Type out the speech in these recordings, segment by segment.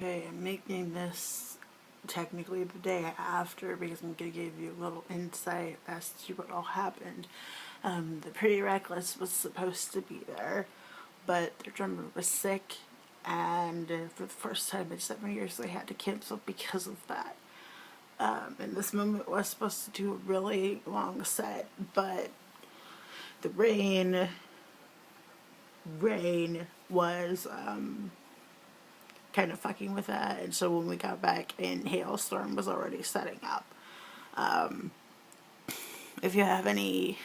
Okay, I'm making this technically the day after because I'm going to give you a little insight as to what all happened. The Pretty Reckless was supposed to be there, but their drummer was sick, and for the first time in 7 years they had to cancel because of that. And this moment was supposed to do a really long set, but the rain was kind of fucking with that, and so when we got back in, Halestorm was already setting up. If you have any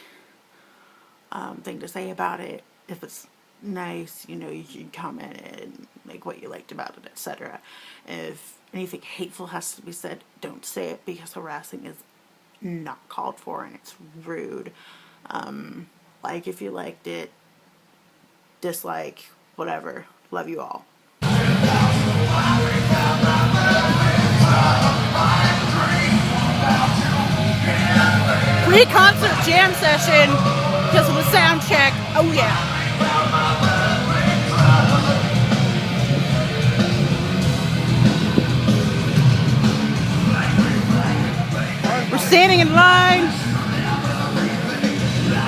thing to say about it, if it's nice, you know, you can comment and like what you liked about it, etc. If anything hateful has to be said, don't say it, because harassing is not called for and it's rude. Like if you liked it, dislike, whatever. Love you all. Pre-concert jam session because of the sound check. Oh yeah. We're standing in line.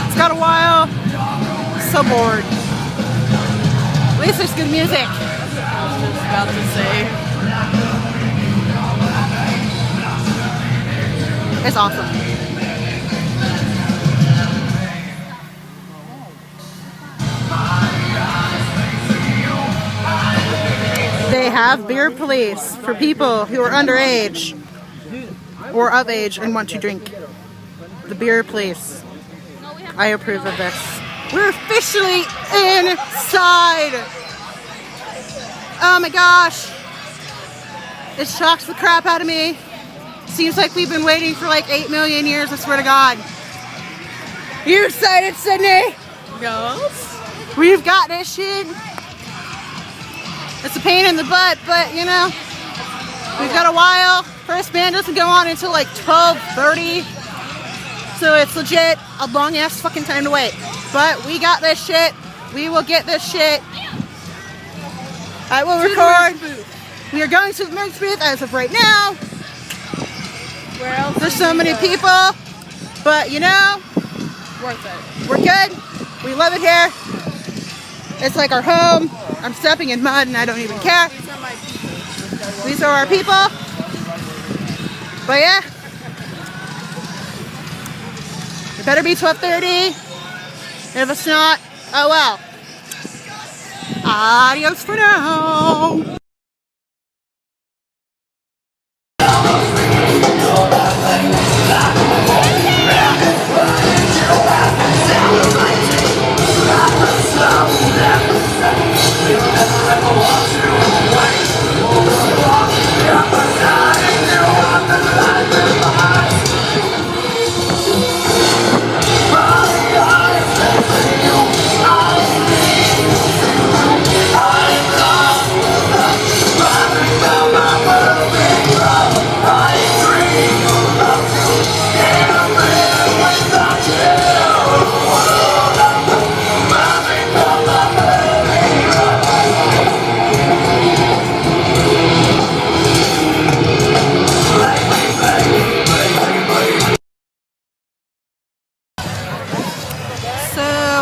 It's got a while. So bored. At least there's good music. I was just about to say. It's awesome. They have beer police for people who are underage or of age and want to drink. The beer police. I approve of this. We're officially inside. Oh my gosh. It shocks the crap out of me. Seems like we've been waiting for like 8 million years, I swear to God. You excited, Sydney? Yes. We've got this shit. It's a pain in the butt, but you know, we've got a while. First band doesn't go on until like 12:30. So it's legit a long ass fucking time to wait. But we got this shit. We will get this shit. I will record. We are going to the merch booth as of right now. Where else? There's so many people, but you know, Worth it. we're good. We love it here. It's like our home. I'm stepping in mud and I don't even care. These are my people. These are our people. But yeah, it better be 12:30. If it's not, oh well. Adios for now.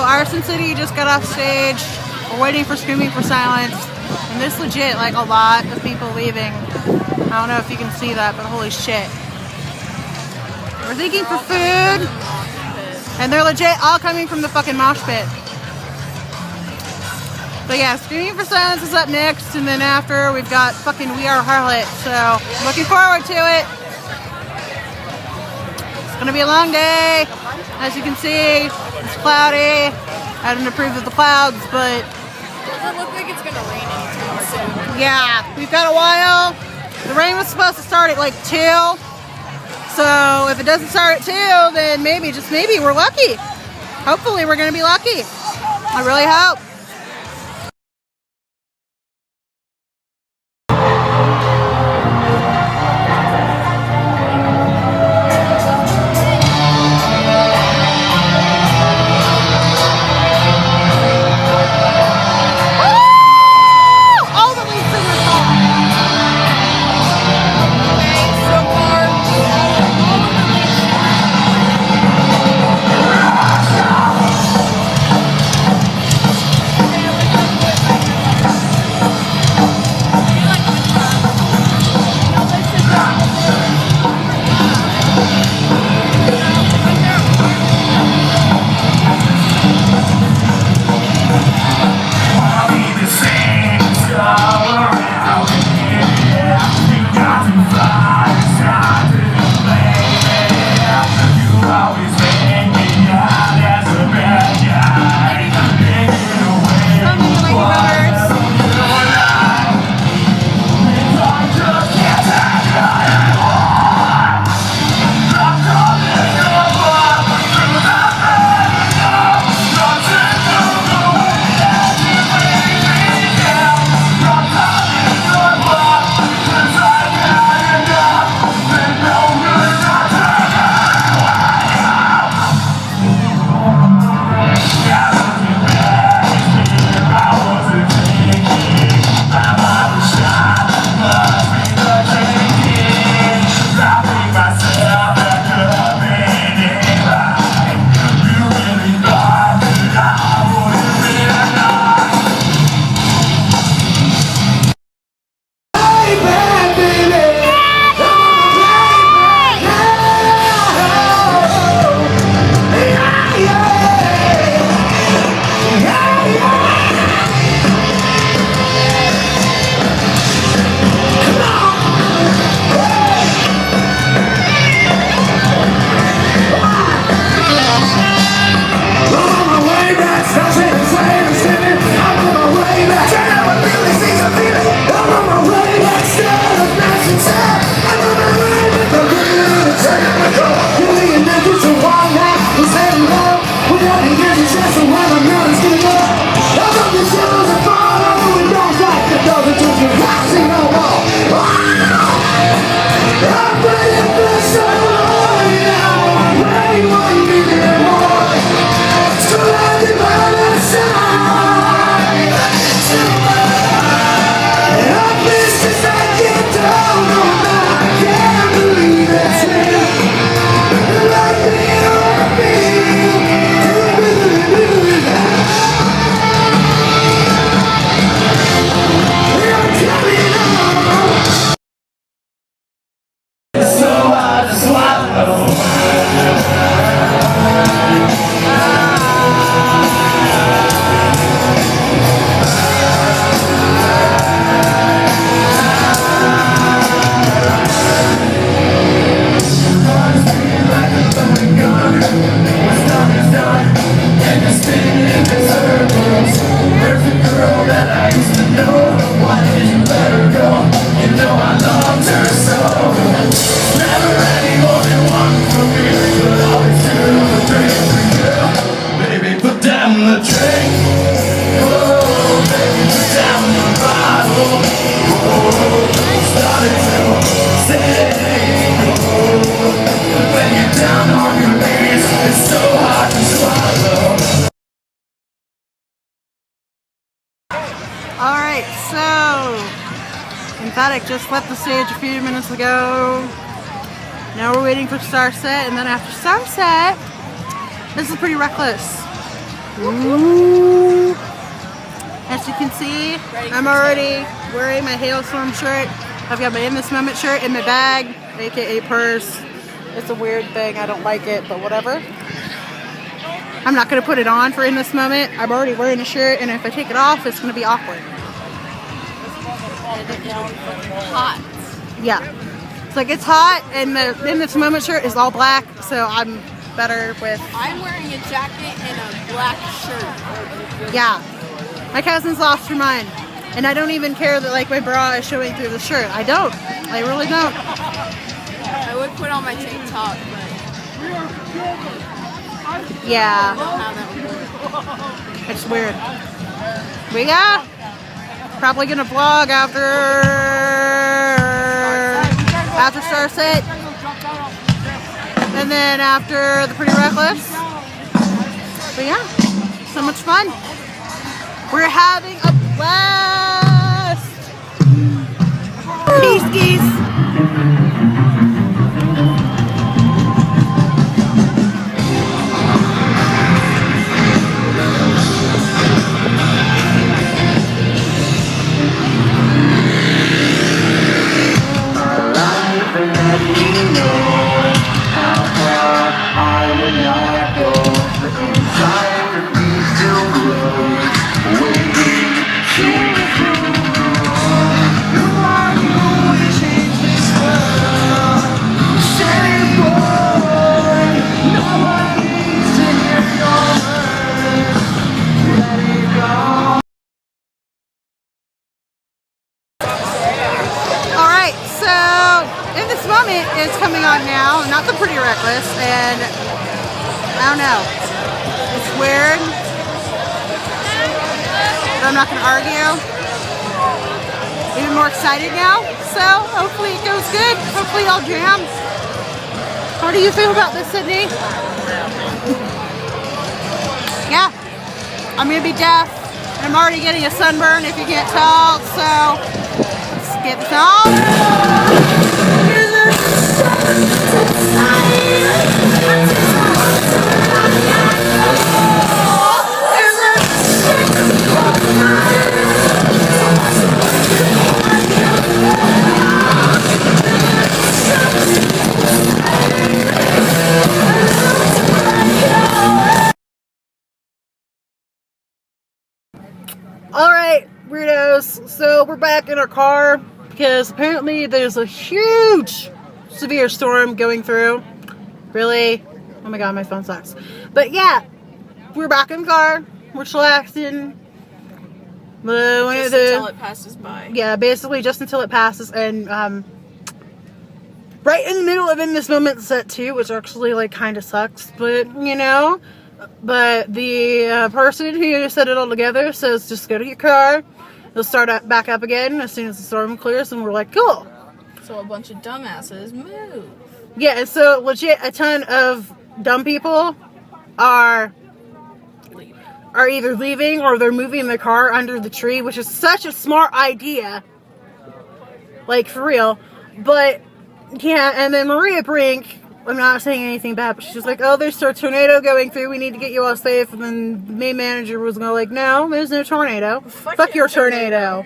Arson City just got off stage. We're waiting for Screaming for Silence. And there's legit like a lot of people leaving. I don't know if you can see that, but holy shit. We're thinking for food. And they're legit all coming from the fucking mosh pit. But yeah, Screaming for Silence is up next. And then after, we've got fucking We Are Harlot. So, looking forward to it. It's gonna be a long day. As you can see, it's cloudy. I don't approve of the clouds, but Doesn't look like it's gonna rain anytime soon. yeah, we've got a while. The rain was supposed to start at like 2. So if it doesn't start at 2, then maybe, just maybe, we're lucky. Hopefully we're gonna be lucky. I really hope. All the lead singers. Alright, so Emphatic just left the stage a few minutes ago. Now we're waiting for Starset, and then after Starset, this is pretty reckless. Ooh. As you can see, I'm already wearing my Halestorm shirt. I've got my In This Moment shirt in my bag, aka purse. It's a weird thing, I don't like it, but whatever. I'm not going to put it on for In This Moment. I'm already wearing a shirt, and if I take it off, it's going to be awkward. Hot. Yeah. It's like it's hot, and the In This Moment shirt is all black, so I'm better with... I'm wearing a jacket and a black shirt. Yeah. My cousin's lost her mind. And I don't even care that like my bra is showing through the shirt. I don't. I really don't. I would put on my tank top, but Yeah. how that would work. It's weird. We got probably gonna vlog after Starset. And then after the Pretty Reckless. But yeah, so much fun. We're having a blast. Peace, geese. Is coming on now, not the Pretty Reckless, and I don't know, it's weird, but I'm not going to argue. Even more excited now, so hopefully it goes good, hopefully I'll jam. How do you feel about this, Sydney? Yeah, I'm going to be deaf, and I'm already getting a sunburn if you can't tell, so let's get this on. Alright, weirdos, so we're back in our car because apparently there's a huge severe storm going through. Really? Oh my god, my phone sucks. But yeah, we're back in the car, we're chillaxing. Just until it passes by. Yeah, basically just until it passes, and right in the middle of In This Moment set 2, which actually like kind of sucks, but you know. But the person who set it all together says just go to your car, it'll start back up again as soon as the storm clears, and we're like, cool. So a bunch of dumbasses move. Yeah, and so legit a ton of dumb people are either leaving or they're moving their car under the tree, which is such a smart idea. Like, for real. But, yeah, and then Maria Brink, I'm not saying anything bad, but she's just like, oh, there's a tornado going through, we need to get you all safe. And then the main manager was going like, no, there's no tornado. Fuck your tornado.